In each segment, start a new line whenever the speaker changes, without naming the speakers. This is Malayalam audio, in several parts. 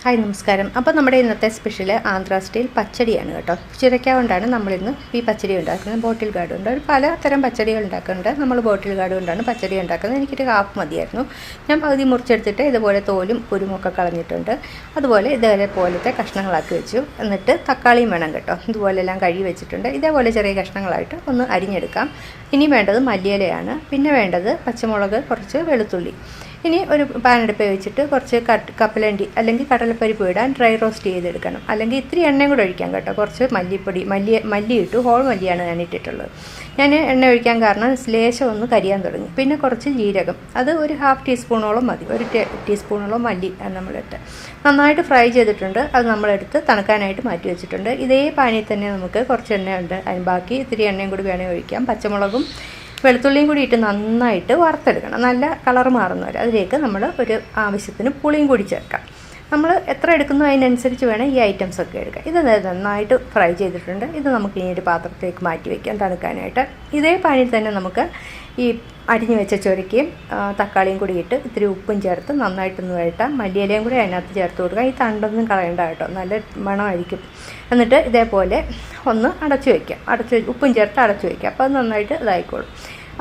ഹായ് നമസ്കാരം. അപ്പോൾ നമ്മുടെ ഇന്നത്തെ സ്പെഷ്യൽ ആന്ധ്ര സ്റ്റൈൽ പച്ചടിയാണ് കേട്ടോ. ചുരക്ക കൊണ്ടാണ് നമ്മളിന്ന് ഈ പച്ചടി ഉണ്ടാക്കുന്നത്. ബോട്ടിൽ ഗാർഡ് കൊണ്ട് ഒരു പലതരം പച്ചടികൾ ഉണ്ടാക്കുന്നുണ്ട്. നമ്മൾ ബോട്ടിൽ ഗാർഡ് കൊണ്ടാണ് പച്ചടി ഉണ്ടാക്കുന്നത്. എനിക്കൊരു ഹാഫ് മതിയായിരുന്നു. ഞാൻ പകുതി മുറിച്ചെടുത്തിട്ട് ഇതുപോലെ തോലും കുരുമൊക്കെ കളഞ്ഞിട്ടുണ്ട്. അതുപോലെ ഇതേപോലത്തെ കഷ്ണങ്ങളാക്കി വെച്ചു. എന്നിട്ട് തക്കാളിയും വേണം കേട്ടോ. ഇതുപോലെല്ലാം കഴുകി വെച്ചിട്ടുണ്ട്. ഇതേപോലെ ചെറിയ കഷ്ണങ്ങളായിട്ട് ഒന്ന് അരിഞ്ഞെടുക്കാം. ഇനി വേണ്ടത് മല്ലിയിലയാണ്. പിന്നെ വേണ്ടത് പച്ചമുളക്, കുറച്ച് വെളുത്തുള്ളി. ഇനി ഒരു പാനെടുപ്പ് വെച്ചിട്ട് കുറച്ച് കപ്പലണ്ടി അല്ലെങ്കിൽ കടലപ്പരിപ്പ് ഇടാൻ ഡ്രൈ റോസ്റ്റ് ചെയ്തെടുക്കണം. അല്ലെങ്കിൽ ഇത്തിരി എണ്ണയും കൂടെ ഒഴിക്കാം കേട്ടോ. കുറച്ച് മല്ലിപ്പൊടി മല്ലി ഇട്ടു. ഹോൾ മല്ലിയാണ് ഞാൻ ഇട്ടിട്ടുള്ളത്. ഞാൻ എണ്ണ ഒഴിക്കാൻ കാരണം ലേശം ഒന്ന് കരിയാൻ തുടങ്ങി. പിന്നെ കുറച്ച് ജീരകം, അത് ഒരു ഹാഫ് ടീസ്പൂണോളം മതി. ഒരു ടീസ്പൂണോളം മല്ലി നമ്മളിട്ട് നന്നായിട്ട് ഫ്രൈ ചെയ്തിട്ടുണ്ട്. അത് നമ്മളെടുത്ത് തണുക്കാനായിട്ട് മാറ്റി വെച്ചിട്ടുണ്ട്. ഇതേ പാനിൽ തന്നെ നമുക്ക് കുറച്ച് എണ്ണ ഉണ്ട്. അതിന് ബാക്കി ഇത്തിരി എണ്ണയും കൂടി വേണമെങ്കിൽ ഒഴിക്കാം. പച്ചമുളകും വെളുത്തുള്ളിയും കൂടി ഇട്ട് നന്നായിട്ട് വറുത്തെടുക്കണം. നല്ല കളർ മാറുന്ന വരെ. അതിലേക്ക് നമ്മൾ ഒരു ആവശ്യത്തിന് പുളിയും കൂടി ചേർക്കാം. നമ്മൾ എത്ര എടുക്കുന്നോ അതിനനുസരിച്ച് വേണം ഈ ഐറ്റംസ് ഒക്കെ എടുക്കാം. ഇത് നന്നായിട്ട് ഫ്രൈ ചെയ്തിട്ടുണ്ട്. ഇത് നമുക്ക് ഇനി ഒരു പാത്രത്തിലേക്ക് മാറ്റി വയ്ക്കാം തണുക്കാനായിട്ട്. ഇതേ പാനിൽ തന്നെ നമുക്ക് ഈ അരിഞ്ഞു വെച്ച ചൊരക്കയും തക്കാളിയും കൂടി ഇട്ട് ഇത്തിരി ഉപ്പും ചേർത്ത് നന്നായിട്ടൊന്ന് വഴറ്റാം. മല്ലിയിലയും കൂടി അതിനകത്ത് ചേർത്ത് കൊടുക്കുക. ഈ തണ്ടൊന്നും കളയണ്ട കേട്ടോ, നല്ല മണമായിരിക്കും. എന്നിട്ട് ഇതേപോലെ ഒന്ന് അടച്ചു വയ്ക്കാം. ഉപ്പും ചേർത്ത് അടച്ചു വയ്ക്കാം. അപ്പോൾ അത് നന്നായിട്ട് ഇതായിക്കോളും.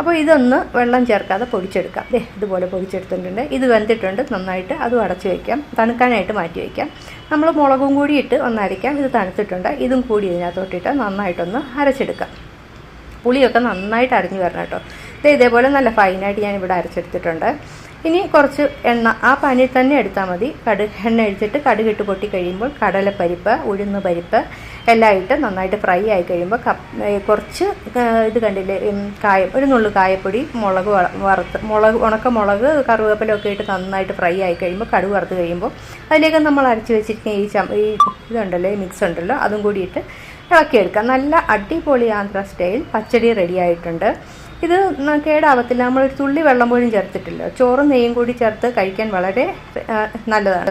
അപ്പോൾ ഇതൊന്ന് വെള്ളം ചേർക്കാതെ പൊടിച്ചെടുക്കാം. ഇതുപോലെ പൊടിച്ചെടുത്തിട്ടുണ്ട്. ഇത് വെന്തിട്ടുണ്ട് നന്നായിട്ട്. അതും അടച്ചു വയ്ക്കാം. തണുക്കാനായിട്ട് മാറ്റി വയ്ക്കാം. നമ്മൾ മുളകും കൂടി ഇട്ട് ഒന്ന് അരയ്ക്കാം. ഇത് തണുത്തിട്ടുണ്ട്. ഇതും കൂടി ഇതിനകത്തോട്ടിട്ട് നന്നായിട്ടൊന്ന് അരച്ചെടുക്കാം. പുളിയൊക്കെ നന്നായിട്ട് അരിഞ്ഞു വരണം കേട്ടോ. ഇതേപോലെ നല്ല ഫൈനായിട്ട് ഞാനിവിടെ അരച്ചെടുത്തിട്ടുണ്ട്. ഇനി കുറച്ച് എണ്ണ ആ പാനിൽ തന്നെ എടുത്താൽ മതി. എണ്ണ ഒഴിച്ചിട്ട് കടുകിട്ട് പൊട്ടി കഴിയുമ്പോൾ കടലപ്പരിപ്പ്, ഉഴുന്ന് പരിപ്പ് എല്ലാം ഇട്ട് നന്നായിട്ട് ഫ്രൈ ആയി കഴിയുമ്പോൾ കുറച്ച് ഇത് കണ്ടില്ലേ, കായം, ഒരു നുള്ളു കായപ്പൊടി, ഉണക്കമുളക്, കറുവേപ്പിലൊക്കെ ഇട്ട് നന്നായിട്ട് ഫ്രൈ ആയി കഴിയുമ്പോൾ കടുക് വറുത്ത് കഴിയുമ്പോൾ അതിലേക്ക് നമ്മൾ അരച്ച് വെച്ചിരിക്കുന്ന ഈ ഇതുണ്ടല്ലോ, ഈ മിക്സ് ഉണ്ടല്ലോ, അതും കൂടി ഇട്ട് ഇളക്കിയെടുക്കാം. നല്ല അടിപൊളി ആന്ധ്ര സ്റ്റൈൽ പച്ചടി റെഡി ആയിട്ടുണ്ട്. ഇത് കേടാവത്തില്ല. നമ്മളൊരു തുള്ളി വെള്ളം പോലും ചേർത്തിട്ടില്ല. ചോറും നെയ്യും കൂടി ചേർത്ത് കഴിക്കാൻ വളരെ നല്ലതാണ്.